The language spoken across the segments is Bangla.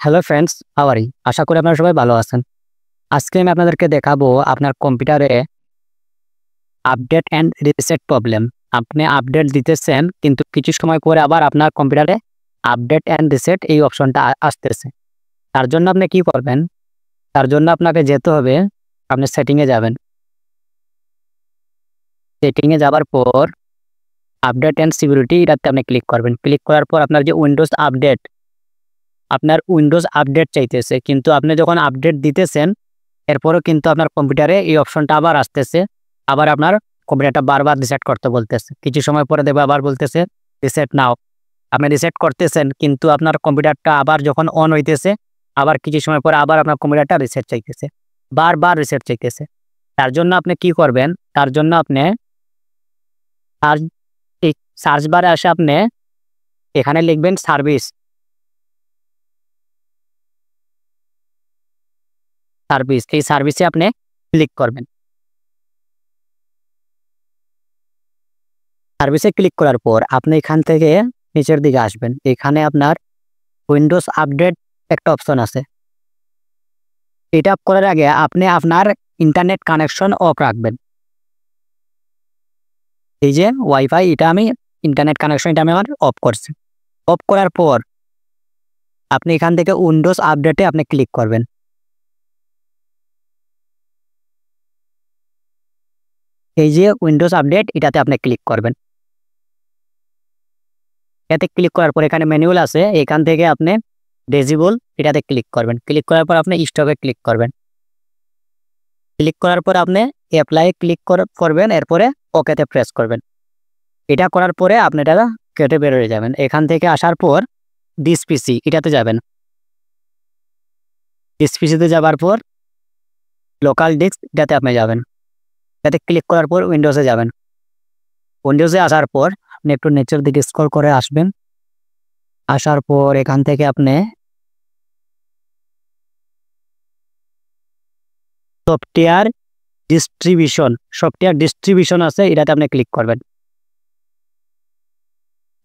Hello friends, how are you? আশা করি আপনারা সবাই ভালো আছেন। আজকে আমি আপনাদেরকে দেখাবো আপনার কম্পিউটারে আপডেট অ্যান্ড রিসেট প্রবলেম। আপনি আপডেট দিতেছেন কিন্তু কিছু সময় পরে আবার আপনার কম্পিউটারে আপডেট অ্যান্ড রিসেট এই অপশনটা আসতেছে। তার জন্য আপনি কি করবেন? তার জন্য আপনাকে যেতে হবে, আপনি সেটিংয়ে যাবেন। সেটিংয়ে যাওয়ার পর আপডেট অ্যান্ড সিকিউরিটি এটাতে আপনি ক্লিক করবেন। ক্লিক করার পর আপনার যে আপনার উইন্ডোজ আপডেট চাইতেছে, কিন্তু আপনি যখন আপডেট দিতেছেন এরপরও কিন্তু আপনার কম্পিউটারে এই অপশনটা আবার আসতেছে। আবার আপনার কম্পিউটারটা বারবার রিসেট করতে বলতেছে। কিছু সময় পরে দেবে আবার বলতেছে রিসেট নাও। আপনি রিসেট করতেছেন কিন্তু আপনার কম্পিউটারটা আবার যখন অন হইতেছে, আবার কিছু সময় পরে আবার আপনার কম্পিউটারটা রিসেট চাইতেছে, বারবার রিসেট চাইতেছে। তার জন্য আপনি কি করবেন? তার জন্য আপনি সার্চ বারে আসে আপনি এখানে লিখবেন সার্ভিস। এই সার্ভিসে আপনি ক্লিক করবেন। সার্ভিসে ক্লিক করার পর আপনি এখান থেকে নিচের দিকে আসবেন। এখানে আপনার উইন্ডোজ আপডেট একটা অপশন আছে। এটা অফ করার আগে আপনি আপনার ইন্টারনেট কানেকশন অফ রাখবেন। এই যে ওয়াইফাই, এটা আমি ইন্টারনেট কানেকশন এটা আমি আমার অফ করছি। অফ করার পর আপনি এখান থেকে উইন্ডোজ আপডেটে আপনি ক্লিক করবেন। এই যে উইন্ডোজ আপডেট এটাতে আপনি ক্লিক করবেন। এতে ক্লিক করার পর এখানে ম্যানুয়াল আছে, এখান থেকে আপনি ডিসেবল এটাতে ক্লিক করবেন। ক্লিক করার পর আপনি স্টপে ক্লিক করবেন। ক্লিক করার পর আপনি অ্যাপ্লাই ক্লিক করবেন, এরপরে ওকেতে প্রেস করবেন। এটা করার পরে আপনি এটা কেটে বের হয়ে যাবেন। এখান থেকে আসার পর দিস পিসি এটাতে যাবেন। দিস পিসিতে যাবার পর লোকাল ডিস্ক এটাতে আপনি যাবেন। এটাতে ক্লিক করার পর উইন্ডোজে যাবেন। উইন্ডোজে আসার পর আপনি একটু নিচের দিকে স্ক্রল করে আসবেন। আসার পর এখান থেকে আপনি সফটওয়্যার ডিস্ট্রিবিউশন আছে, এটাতে আপনি ক্লিক করবেন।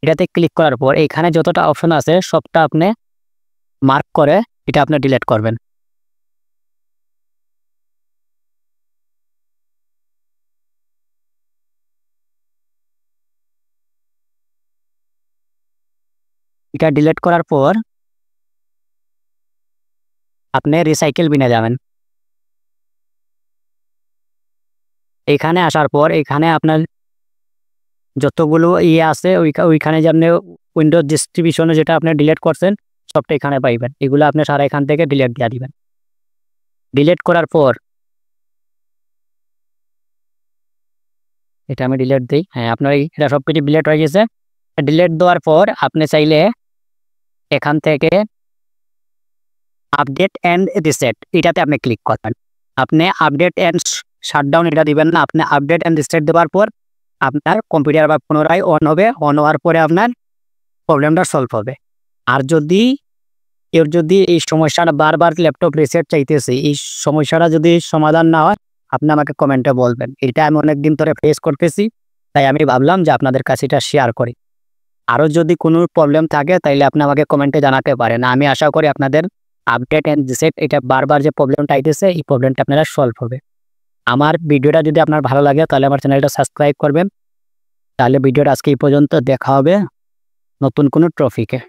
এটাতে ক্লিক করার পর এখানে যতটা অপশন আছে সবটা আপনি মার্ক করে এটা আপনি ডিলিট করবেন। এটা ডিলিট করার পর আপনি রিসাইকেল বিনে যাবেন। এখানে আসার পর এখানে আপনার যতগুলো আছে ওইখানে যে আপনি উইন্ডোজ ডিস্ট্রিবিউশনে যেটা আপনি ডিলিট করছেন সবটা এখানে পাইবেন। এগুলো আপনি সারা এখান থেকে ডিলিট দিয়ে দিবেন। ডিলিট করার পর এটা আমি ডিলিট দিই। হ্যাঁ, আপনার এটা সব কিছু ডিলিট হয়ে গেছে। ডিলিট দেওয়ার পর আপনি চাইলে এখান থেকে আপডেট অ্যান্ড রিসেট এটাতে আপনি ক্লিক করবেন। আপনি আপডেট অ্যান্ড শাটডাউন এটা দিবেন না, আপনি আপডেট অ্যান্ড রিসেট দেওয়ার পর আপনার কম্পিউটার আবার পুনরায় অন হবে। অন হওয়ার পরে আপনার প্রবলেমটা সলভ হবে। আর যদি এই সমস্যাটা বারবার ল্যাপটপ রিসেট চাইতেছে, এই সমস্যাটা যদি সমাধান না হয় আপনি আমাকে কমেন্টে বলবেন। এটা আমি অনেকদিন ধরে ফেস করতেছি, তাই আমি ভাবলাম যে আপনাদের কাছে এটা শেয়ার করি। আরও যদি কোনো প্রবলেম থাকে তাইলে আপনি আমাকে কমেন্টে জানাতে পারেন। আমি আশা করি আপনাদের আপডেট অ্যান্ড রিসেট এটা বারবার যে প্রবলেমটা আইতেছে এই প্রবলেমটা আপনারা সলভ হবে। আমার ভিডিওটা যদি আপনার ভালো লাগে তাহলে আমার চ্যানেলটা সাবস্ক্রাইব করবেন। তাহলে ভিডিওটা আজকে এই পর্যন্ত, দেখা হবে নতুন কোনো টপিকে।